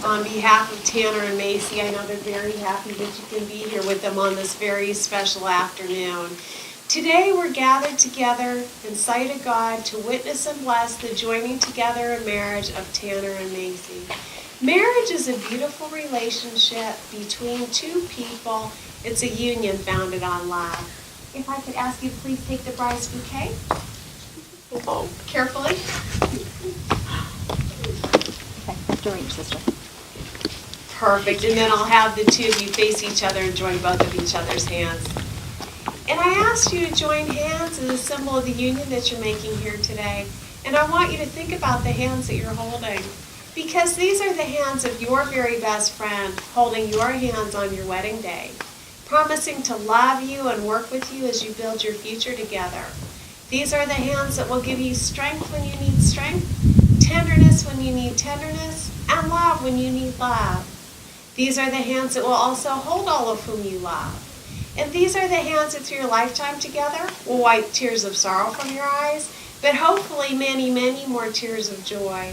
On behalf of Tanner and Macy, I know they're very happy that you can be here with them on this very special afternoon. Today we're gathered together in sight of God to witness and bless the joining together in marriage of Tanner and Macy. Marriage is a beautiful relationship between two people. It's a union founded on love. If I could ask you to please take the bride's bouquet. Oh, carefully. Okay, after reach, sister. Perfect, and then I'll have the two of you face each other and join both of each other's hands. And I asked you to join hands as a symbol of the union that you're making here today. And I want you to think about the hands that you're holding, because these are the hands of your very best friend holding your hands on your wedding day, promising to love you and work with you as you build your future together. These are the hands that will give you strength when you need strength, tenderness when you need tenderness, and love when you need love. These are the hands that will also hold all of whom you love. And these are the hands that through your lifetime together will wipe tears of sorrow from your eyes, but hopefully many, many more tears of joy.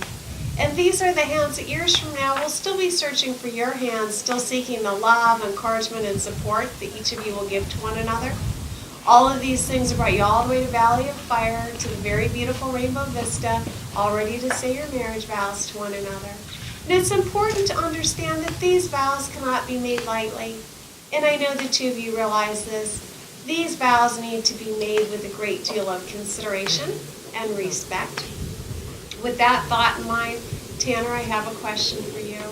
And these are the hands that years from now will still be searching for your hands, still seeking the love, encouragement, and support that each of you will give to one another. All of these things have brought you all the way to Valley of Fire, to the very beautiful Rainbow Vista, all ready to say your marriage vows to one another. And it's important to understand that these vows cannot be made lightly. And I know the two of you realize this. These vows need to be made with a great deal of consideration and respect. With that thought in mind, Tanner, I have a question for you.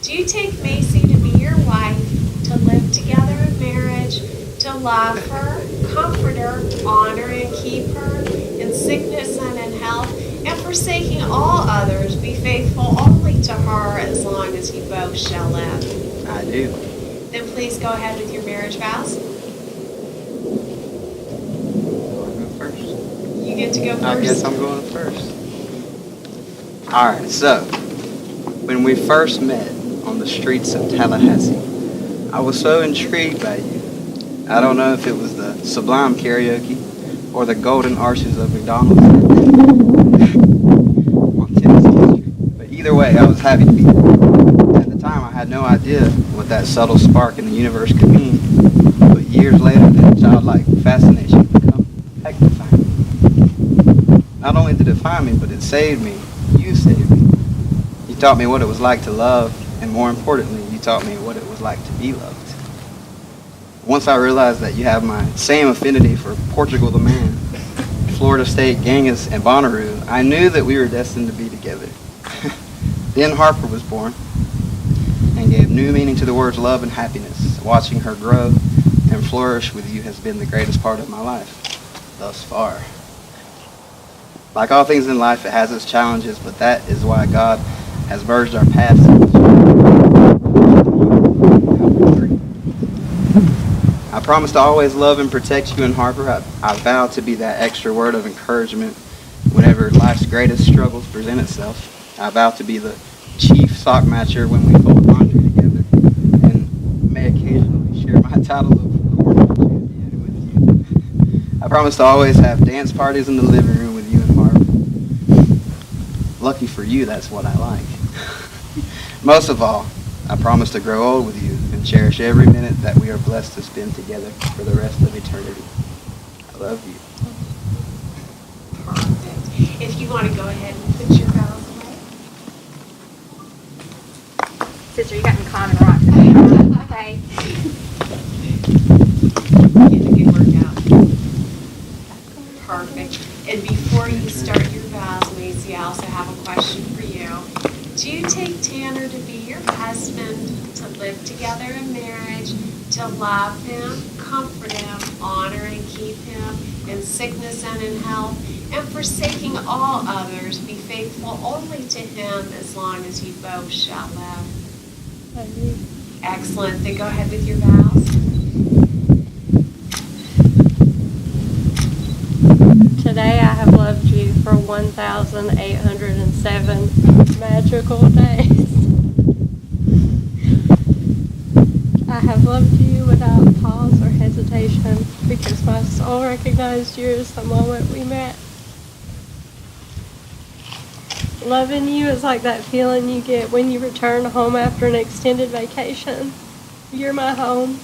Do you take Macy to be your wife, to live together in marriage, to love her, comfort her, honor and keep her in sickness and in health, and forsaking all others, be faithful only to her as long as you both shall live? I do. Then please go ahead with your marriage vows. I'll go first. You get to go first. I guess I'm going first. Alright, so when we first met on the streets of Tallahassee, I was so intrigued by you. I don't know if it was the Sublime karaoke or the golden arches of McDonald's on Tennessee Street. But either way, I was happy to be there. At the time, I had no idea what that subtle spark in the universe could mean. But years later, that childlike fascination became magnifying. Not only did it find me, but it saved me. You saved me. You taught me what it was like to love, and more importantly, you taught me what it was like to be loved. Once I realized that you have my same affinity for Portugal the Man, Florida State, Genghis, and Bonnaroo, I knew that we were destined to be together. Then Harper was born and gave new meaning to the words love and happiness. Watching her grow and flourish with you has been the greatest part of my life thus far. Like all things in life, it has its challenges, but that is why God has merged our paths. I promise to always love and protect you and Harper. I vow to be that extra word of encouragement whenever life's greatest struggles present itself. I vow to be the chief sock matcher when we fold laundry together, and may occasionally share my title of corner champion with you. I promise to always have dance parties in the living room with you and Harper. Lucky for you, that's what I like. Most of all, I promise to grow old with you and cherish every minute that we are blessed to spend together for the rest of eternity. I love you. Perfect. If you want to go ahead and put your vows away. Sister, you got me climbing a rock today. Okay. Getting a good workout. Perfect. And before you start your vows, Macy, I also have a question for you. Do you take Tanner to be your husband, to live together in marriage, to love him, comfort him, honor and keep him in sickness and in health, and forsaking all others, be faithful only to him as long as you both shall live? I do. Excellent. Then go ahead with your vows. Today I have loved you for 1,807 magical days. I have loved you without pause or hesitation because my soul recognized you as the moment we met. Loving you is like that feeling you get when you return home after an extended vacation. You're my home,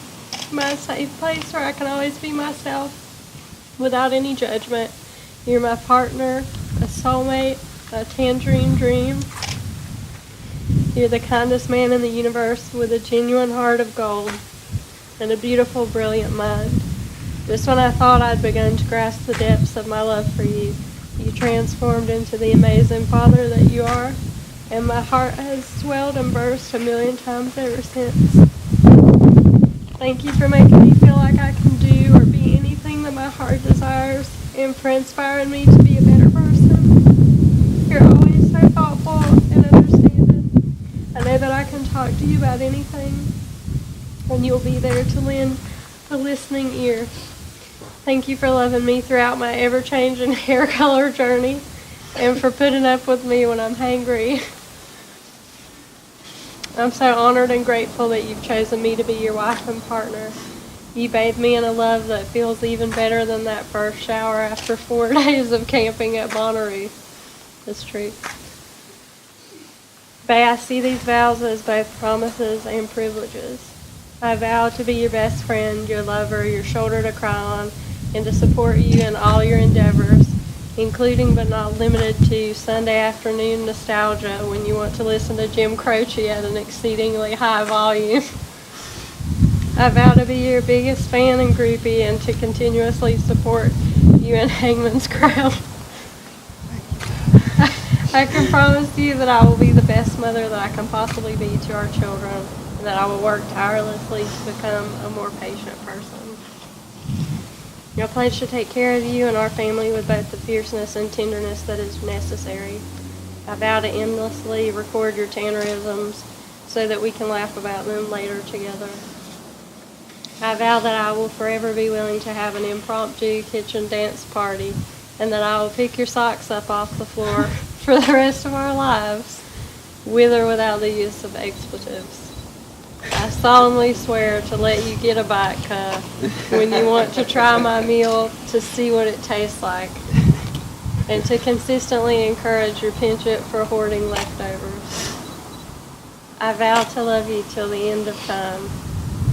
my safe place where I can always be myself without any judgment. You're my partner, a soulmate, a tangerine dream. You're the kindest man in the universe with a genuine heart of gold and a beautiful, brilliant mind. Just when I thought I'd begun to grasp the depths of my love for you, you transformed into the amazing father that you are, and my heart has swelled and burst a million times ever since. Thank you for making me feel like I can do or be anything that my heart desires, and for inspiring me to be a better person. You're always so thoughtful and understanding. I know that I can talk to you about anything, and you'll be there to lend a listening ear. Thank you for loving me throughout my ever-changing hair color journey, and for putting up with me when I'm hangry. I'm so honored and grateful that you've chosen me to be your wife and partner. You bathe me in a love that feels even better than that first shower after 4 days of camping at Bonnaroo. That's true. Bae, I see these vows as both promises and privileges. I vow to be your best friend, your lover, your shoulder to cry on, and to support you in all your endeavors, including but not limited to Sunday afternoon nostalgia when you want to listen to Jim Croce at an exceedingly high volume. I vow to be your biggest fan and groupie and to continuously support you in Hangman's Crown. I can promise you that I will be the best mother that I can possibly be to our children, and that I will work tirelessly to become a more patient person. I pledge to take care of you and our family with both the fierceness and tenderness that is necessary. I vow to endlessly record your tannerisms so that we can laugh about them later together. I vow that I will forever be willing to have an impromptu kitchen dance party, and that I will pick your socks up off the floor for the rest of our lives, with or without the use of expletives. I solemnly swear to let you get a bite cup when you want to try my meal to see what it tastes like, and to consistently encourage your penchant for hoarding leftovers. I vow to love you till the end of time,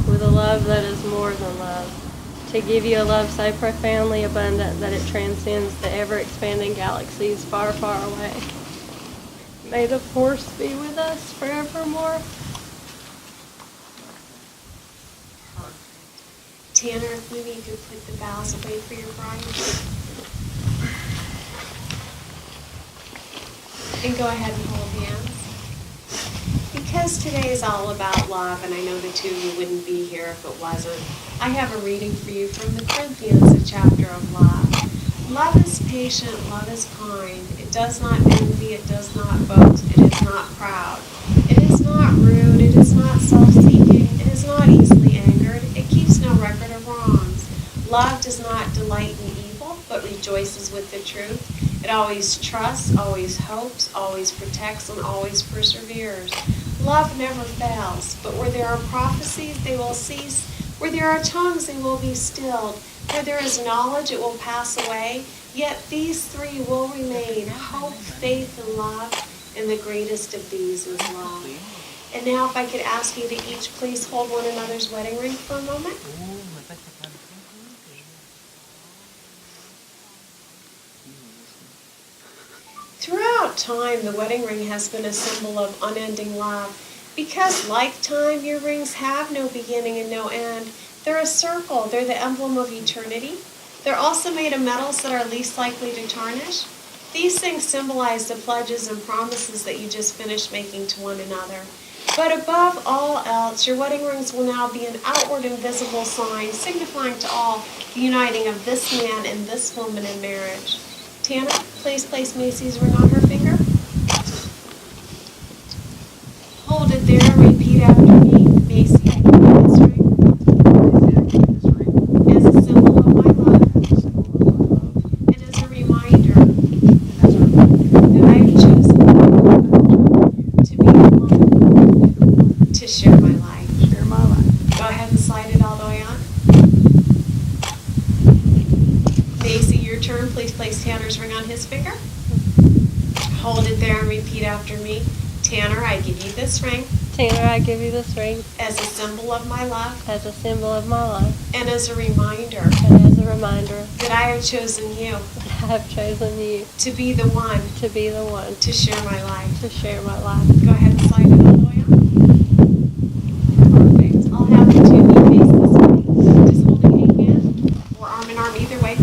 with a love that is more than love, to give you a love so profoundly abundant that it transcends the ever-expanding galaxies far, far away. May the force be with us forevermore. Tanner, if we need to put the vows away for your bride. And go ahead and hold hands. Because today is all about love, and I know the two of you wouldn't be here if it wasn't, I have a reading for you from the Corinthians, a chapter of love. Love is patient, love is kind. It does not envy, it does not boast, it is not proud. It is not rude, it is not self-seeking, it is not easily angered, it keeps no record of wrongs. Love does not delight in evil, but rejoices with the truth. It always trusts, always hopes, always protects, and always perseveres. Love never fails, but where there are prophecies, they will cease. Where there are tongues, they will be stilled. Where there is knowledge, it will pass away. Yet these three will remain: hope, faith, and love. And the greatest of these is love. And now if I could ask you to each please hold one another's wedding ring for a moment. Throughout time, the wedding ring has been a symbol of unending love. Because like time, your rings have no beginning and no end. They're a circle. They're the emblem of eternity. They're also made of metals that are least likely to tarnish. These things symbolize the pledges and promises that you just finished making to one another. But above all else, your wedding rings will now be an outward and visible sign, signifying to all the uniting of this man and this woman in marriage. Tana, please place Macy's ring on her finger. Hold it there and repeat after me. Macy, I give you this ring as a symbol of my love and as a reminder that I have chosen to be the one to share my life. Share my life. Go ahead and slide it all the way on. Macy, your turn. Please place Tanner's ring on his finger. hold it there and repeat after me. Tanner, I give you this ring Tanner, I give you this ring as a symbol of my love as a symbol of my life and as a reminder and as a reminder that I have chosen you that I have chosen you to be the one to be the one to share my life. to share my life. Go ahead and slide it all the way up. Perfect. I'll have the two of you face this way. Just holding a hand or arm in arm, either way.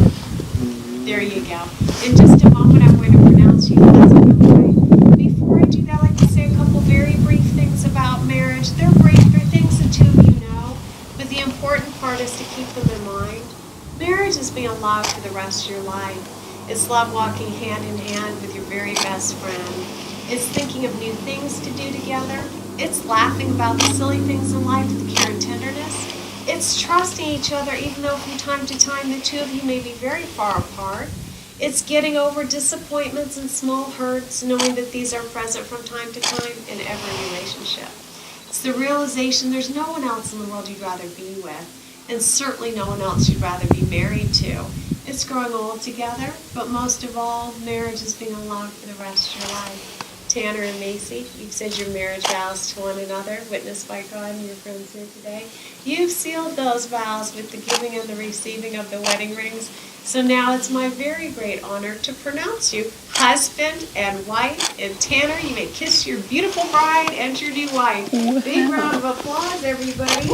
There you go. In just a moment, I'm going to pronounce you blessed and right. Before I do that, I'd like to say a couple very brief things about marriage. They're brief. They're things the two of you know, but the important part is to keep them in mind. Marriage is being loved for the rest of your life. It's love walking hand in hand with your very best friend. It's thinking of new things to do together. It's laughing about the silly things in life with care and tenderness. It's trusting each other even though from time to time the two of you may be very far apart. It's getting over disappointments and small hurts, knowing that these are present from time to time in every relationship. It's the realization there's no one else in the world you'd rather be with, and certainly no one else you'd rather be married to. It's growing old together, but most of all, marriage is being allowed for the rest of your life. Tanner and Macy, you've said your marriage vows to one another, witnessed by God and your friends here today. You've sealed those vows with the giving and the receiving of the wedding rings. So now it's my very great honor to pronounce you husband and wife. And Tanner, you may kiss your beautiful bride and your new wife. Big round of applause, everybody.